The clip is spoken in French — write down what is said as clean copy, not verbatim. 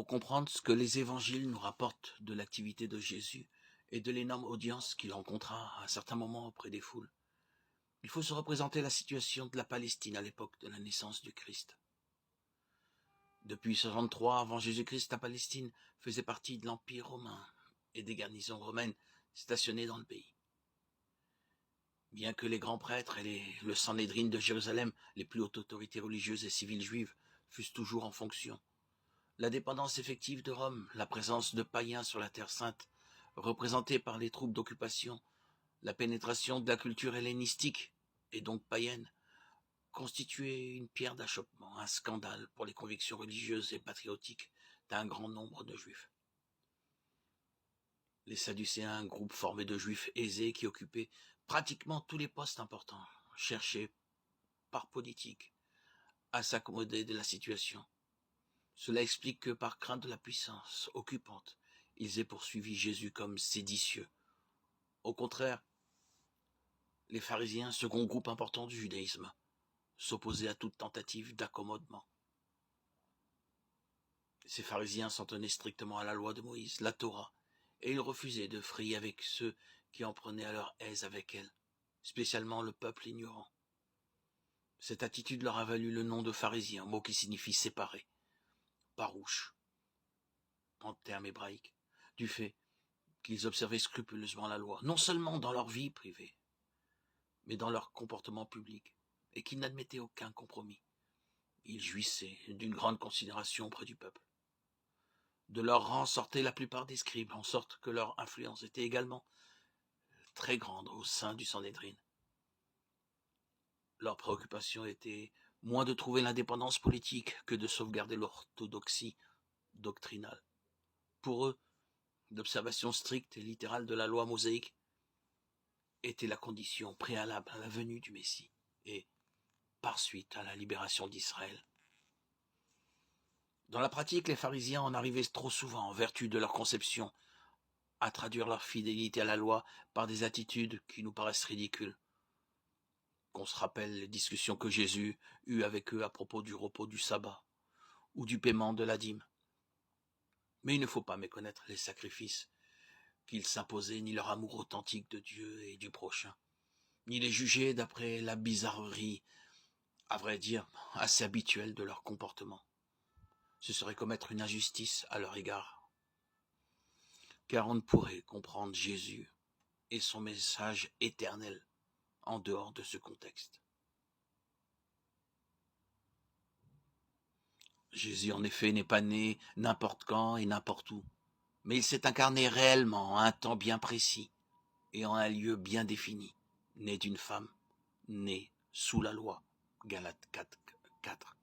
Pour comprendre ce que les évangiles nous rapportent de l'activité de Jésus et de l'énorme audience qu'il rencontra à un certain moment auprès des foules, il faut se représenter la situation de la Palestine à l'époque de la naissance du Christ. Depuis 63 avant Jésus-Christ, la Palestine faisait partie de l'Empire romain et des garnisons romaines stationnées dans le pays. Bien que les grands prêtres et le Sanhédrin de Jérusalem, les plus hautes autorités religieuses et civiles juives, fussent toujours en fonction, la dépendance effective de Rome, la présence de païens sur la Terre sainte, représentée par les troupes d'occupation, la pénétration de la culture hellénistique, et donc païenne, constituait une pierre d'achoppement, un scandale pour les convictions religieuses et patriotiques d'un grand nombre de juifs. Les Sadducéens, un groupe formé de juifs aisés qui occupaient pratiquement tous les postes importants, cherchaient, par politique, à s'accommoder de la situation. Cela explique que, par crainte de la puissance occupante, ils aient poursuivi Jésus comme séditieux. Au contraire, les pharisiens, second groupe important du judaïsme, s'opposaient à toute tentative d'accommodement. Ces pharisiens s'en tenaient strictement à la loi de Moïse, la Torah, et ils refusaient de frayer avec ceux qui en prenaient à leur aise avec elle, spécialement le peuple ignorant. Cette attitude leur a valu le nom de pharisiens, mot qui signifie séparé, parouche, en termes hébraïques, du fait qu'ils observaient scrupuleusement la loi, non seulement dans leur vie privée, mais dans leur comportement public, et qu'ils n'admettaient aucun compromis. Ils jouissaient d'une grande considération auprès du peuple. De leur rang sortaient la plupart des scribes, en sorte que leur influence était également très grande au sein du Sanhédrin. Leur préoccupation était moins de trouver l'indépendance politique que de sauvegarder l'orthodoxie doctrinale. Pour eux, l'observation stricte et littérale de la loi mosaïque était la condition préalable à la venue du Messie et, par suite, à la libération d'Israël. Dans la pratique, les pharisiens en arrivaient trop souvent, en vertu de leur conception, à traduire leur fidélité à la loi par des attitudes qui nous paraissent ridicules. Qu'on se rappelle les discussions que Jésus eut avec eux à propos du repos du sabbat ou du paiement de la dîme. Mais il ne faut pas méconnaître les sacrifices qu'ils s'imposaient, ni leur amour authentique de Dieu et du prochain, ni les juger d'après la bizarrerie, à vrai dire, assez habituelle de leur comportement. Ce serait commettre une injustice à leur égard. Car on ne pourrait comprendre Jésus et son message éternel en dehors de ce contexte. Jésus, en effet, n'est pas né n'importe quand et n'importe où, mais il s'est incarné réellement à un temps bien précis et en un lieu bien défini, né d'une femme, né sous la loi. Galates 4.